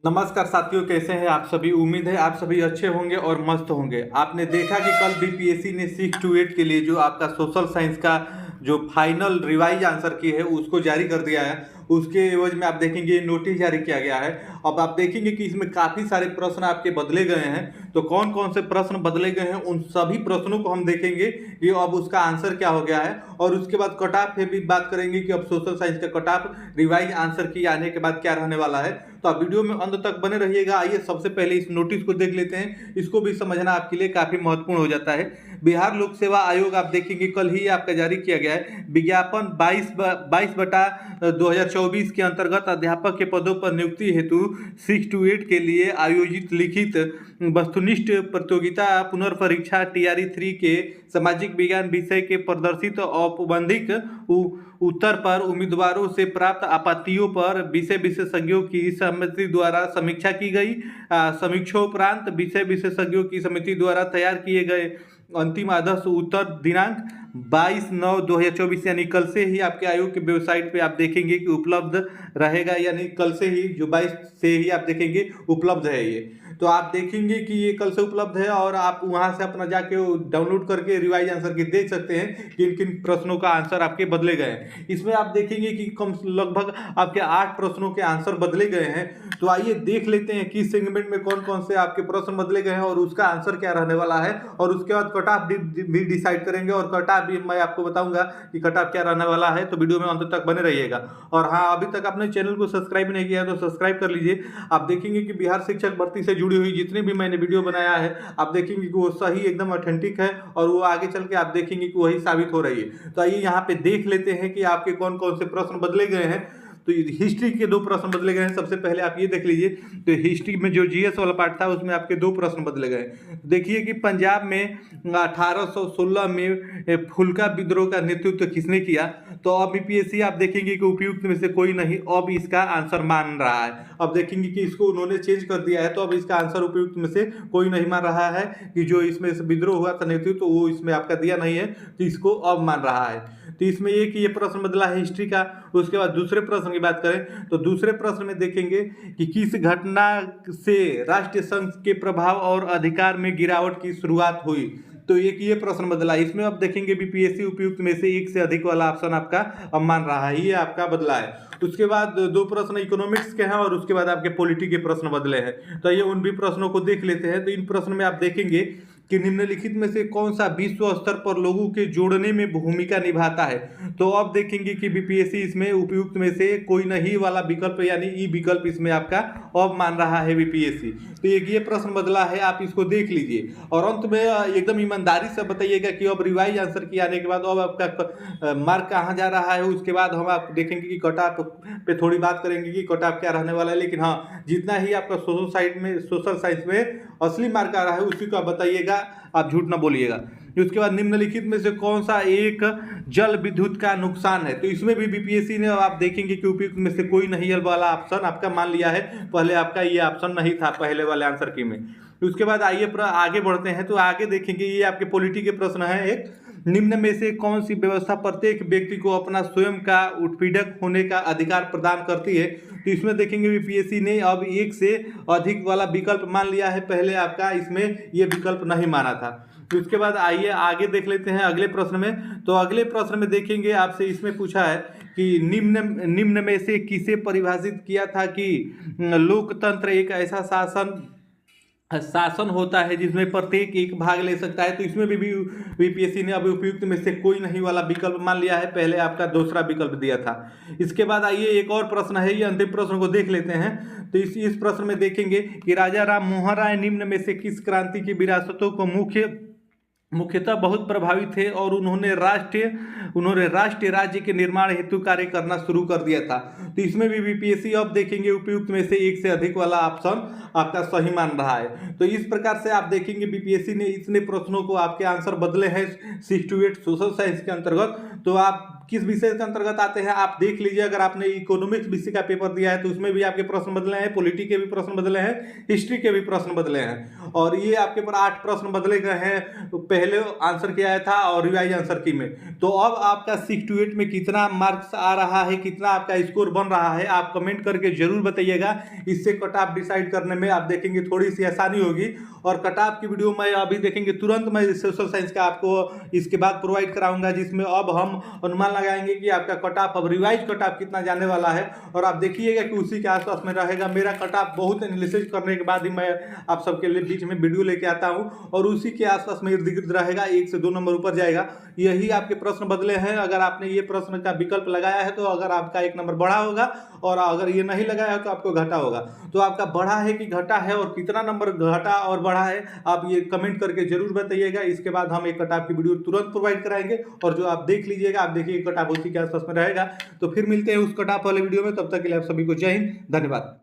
नमस्कार साथियों, कैसे हैं आप सभी। उम्मीद है आप सभी अच्छे होंगे और मस्त होंगे। आपने देखा कि कल बीपीएससी ने 6 to 8 के लिए जो आपका सोशल साइंस का जो फाइनल रिवाइज आंसर की है उसको जारी कर दिया है। उसके एवज में आप देखेंगे नोटिस जारी किया गया है। अब आप देखेंगे कि इसमें काफ़ी सारे प्रश्न आपके बदले गए हैं। तो कौन कौन से प्रश्न बदले गए हैं उन सभी प्रश्नों को हम देखेंगे कि अब उसका आंसर क्या हो गया है। और उसके बाद कट ऑफ पे भी बात करेंगे कि अब सोशल साइंस का कट ऑफ रिवाइज आंसर की आने के बाद क्या रहने वाला है। तो आप वीडियो में अंत तक बने रहिएगा। आइए सबसे पहले इस नोटिस को देख लेते हैं। इसको भी समझना आपके लिए काफ़ी महत्वपूर्ण हो जाता है। बिहार लोक सेवा आयोग आप देखेंगे कल ही आपका जारी किया गया है। विज्ञापन 22/2024 के अंतर्गत अध्यापक के पदों पर नियुक्ति हेतु 6 to 8 के लिए आयोजित लिखित वस्तुनिष्ठ प्रतियोगिता पुनर्परीक्षा टीआरई 3 के सामाजिक विज्ञान विषय के प्रदर्शित औपबंधिक उत्तर पर उम्मीदवारों से प्राप्त आपत्तियों पर विषय विशेषज्ञों की समिति द्वारा समीक्षा की गई। समीक्षोपरांत विषय विशेषज्ञों की समिति द्वारा तैयार किए गए अंतिम आदर्श उत्तर दिनांक 22/9/2024 यानी कल से ही आपके आयोग के वेबसाइट पे आप देखेंगे कि उपलब्ध रहेगा। यानी कल से ही जो 22 से ही आप देखेंगे उपलब्ध है ये। तो आप देखेंगे कि ये कल से उपलब्ध है और आप वहाँ से अपना जाके डाउनलोड करके रिवाइज आंसर की देख सकते हैं किन किन प्रश्नों का आंसर आपके बदले गए हैं। इसमें आप देखेंगे कि कम लगभग आपके 8 प्रश्नों के आंसर बदले गए हैं। तो आइए देख लेते हैं किस सेगमेंट में कौन कौन से आपके प्रश्न बदले गए हैं और उसका आंसर क्या रहने वाला है। और उसके बाद कट ऑफ भी डिसाइड करेंगे और कट ऑफ भी मैं आपको बताऊंगा कि कट ऑफ क्या रहने वाला है। तो वीडियो में अंत तक बने रहिएगा। और हाँ, अभी तक आपने चैनल को सब्सक्राइब नहीं किया है तो सब्सक्राइब कर लीजिए। आप देखेंगे कि बिहार शिक्षक भर्ती से जुड़ी हुई जितनी भी मैंने वीडियो बनाया है आप देखेंगे कि वो सही एकदम ऑथेंटिक है और वो आगे चल के आप देखेंगे कि वही साबित हो रही है। तो आइए यहाँ पे देख लेते हैं कि आपके कौन कौन से प्रश्न बदले गए हैं। तो हिस्ट्री के 2 प्रश्न बदले गए हैं। सबसे पहले आप ये देख लीजिए। तो हिस्ट्री में जो जीएस वाला पार्ट था उसमें आपके 2 प्रश्न बदले गए। देखिए कि पंजाब में 1816 में फुल्का विद्रोह का नेतृत्व किसने किया। तो अब बीपीएससी आप देखेंगे कि उपयुक्त में से कोई नहीं अब इसका आंसर मान रहा है। अब देखेंगे कि इसको उन्होंने चेंज कर दिया है तो अब इसका आंसर उपयुक्त में से कोई नहीं मान रहा है कि जो इसमें विद्रोह हुआ था नेतृत्व तो वो इसमें आपका दिया नहीं है तो इसको अब मान रहा है। तो इसमें एक ये प्रश्न बदला है हिस्ट्री का। उसके बाद दूसरे प्रश्न की बात करें तो दूसरे प्रश्न में देखेंगे कि किस घटना से राष्ट्रीय संघ के प्रभाव और अधिकार में गिरावट की शुरुआत हुई। तो एक ये प्रश्न बदला। इसमें आप देखेंगे बीपीएससी उपयुक्त में से एक से अधिक वाला ऑप्शन आपका अब मान रहा है, ये आपका बदला है। उसके बाद 2 प्रश्न इकोनॉमिक्स के हैं और उसके बाद आपके पॉलिटी के प्रश्न बदले हैं। तो ये उन भी प्रश्नों को देख लेते हैं। तो इन प्रश्न में आप देखेंगे कि निम्नलिखित में से कौन सा विश्व स्तर पर लोगों के जोड़ने में भूमिका निभाता है। तो अब देखेंगे कि बीपीएससी इसमें उपयुक्त में से कोई नहीं वाला विकल्प यानी ई विकल्प इसमें आपका अब मान रहा है बीपीएससी। तो एक ये प्रश्न बदला है, आप इसको देख लीजिए। और अंत में एकदम ईमानदारी से बताइएगा कि अब रिवाइज आंसर की आने के बाद अब आपका मार्क कहाँ जा रहा है। उसके बाद हम आप देखेंगे कि कट ऑफ पे थोड़ी बात करेंगे कि कट ऑफ क्या रहने वाला है। लेकिन हाँ, जितना ही आपका सोशल साइंस में असली मार्क आ रहा है उसी को आप बताइएगा, आप झूठ ना बोलिएगा। उसके बाद निम्नलिखित में से कौन सा एक जल विद्युत का नुकसान है। तो इसमें भी बीपीएससी ने आप देखेंगे कि उपयुक्त में से कोई नहीं वाला ऑप्शन आपका मान लिया है। पहले आपका ये ऑप्शन नहीं था पहले वाले आंसर की में। उसके बाद आइए आगे बढ़ते हैं। तो आगे देखेंगे ये आपके पॉलिटी के प्रश्न है। एक निम्न में से कौन सी व्यवस्था प्रत्येक व्यक्ति को अपना स्वयं का उत्पीड़क होने का अधिकार प्रदान करती है। तो इसमें देखेंगे बीपीएससी ने अब एक से अधिक वाला विकल्प मान लिया है। पहले आपका इसमें ये विकल्प नहीं माना था। तो उसके बाद आइए आगे देख लेते हैं अगले प्रश्न में। तो अगले प्रश्न में देखेंगे आपसे इसमें पूछा है कि निम्न में से किसे परिभाषित किया था कि लोकतंत्र एक ऐसा शासन होता है जिसमें प्रत्येक एक भाग ले सकता है। तो इसमें भी बीपीएससी ने अभी उपयुक्त में से कोई नहीं वाला विकल्प मान लिया है। पहले आपका दूसरा विकल्प दिया था। इसके बाद आइए एक और प्रश्न है, ये अंतिम प्रश्न को देख लेते हैं। तो इस प्रश्न में देखेंगे कि राजा राम मोहन राय निम्न में से किस क्रांति की विरासतों को मुख्यतः बहुत प्रभावित थे और उन्होंने राष्ट्रीय राज्य के निर्माण हेतु कार्य करना शुरू कर दिया था। तो इसमें भी बीपीएससी अब देखेंगे उपयुक्त में से एक से अधिक वाला ऑप्शन आपका सही मान रहा है। तो इस प्रकार से आप देखेंगे बीपीएससी ने इतने प्रश्नों को आपके आंसर बदले हैं 6 to 8 सोशल साइंस के अंतर्गत। तो आप किस विषय के अंतर्गत आते हैं आप देख लीजिए। अगर आपने इकोनॉमिक्स विषय का पेपर दिया है तो उसमें भी आपके प्रश्न बदले हैं, पॉलिटी के भी प्रश्न बदले हैं, हिस्ट्री के भी प्रश्न बदले हैं। और ये आपके पर 8 प्रश्न बदले गए हैं, पहले आंसर किया आया था और रिवाइज आंसर की में। तो अब आपका 6 to 8 में कितना मार्क्स आ रहा है, कितना आपका स्कोर बन रहा है, आप कमेंट करके जरूर बताइएगा। इससे कट ऑफ डिसाइड करने में आप देखेंगे थोड़ी सी आसानी होगी। और कट ऑफ की वीडियो में अभी देखेंगे तुरंत मैं सोशल साइंस का आपको इसके बाद प्रोवाइड कराऊंगा, जिसमें अब हम अनुमान लगाएंगे कि आपका कट ऑफ अब रिवाइज कट ऑफ कितना जाने वाला है। और आप देखिएगा कि उसी के आसपास में रहेगा। मेरा कट ऑफ बहुत एनालिसिस करने के बाद ही मैं आप सबके लिए बीच में वीडियो लेके आता हूं, और उसी के आसपास में इर्द गिर्द रहेगा, 1 से 2 नंबर ऊपर जाएगा। यही आपके प्रश्न बदले हैं। अगर आपने ये प्रश्न का विकल्प लगाया है तो अगर आपका 1 नंबर बढ़ा होगा, और अगर ये नहीं लगाया है तो आपको घटा होगा। तो आपका बढ़ा है कि घटा है, और कितना नंबर घटा और बढ़ा है, आप ये कमेंट करके जरूर बताइएगा। इसके बाद हम एक कट ऑफ की वीडियो तुरंत प्रोवाइड कराएंगे, और जो आप देख लीजिएगा, आप देखिए कट ऑफ उसी के आसपास में रहेगा। तो फिर मिलते हैं उस कट ऑफ वाले वीडियो में। तब तक के लिए आप सभी को जय हिंद, धन्यवाद।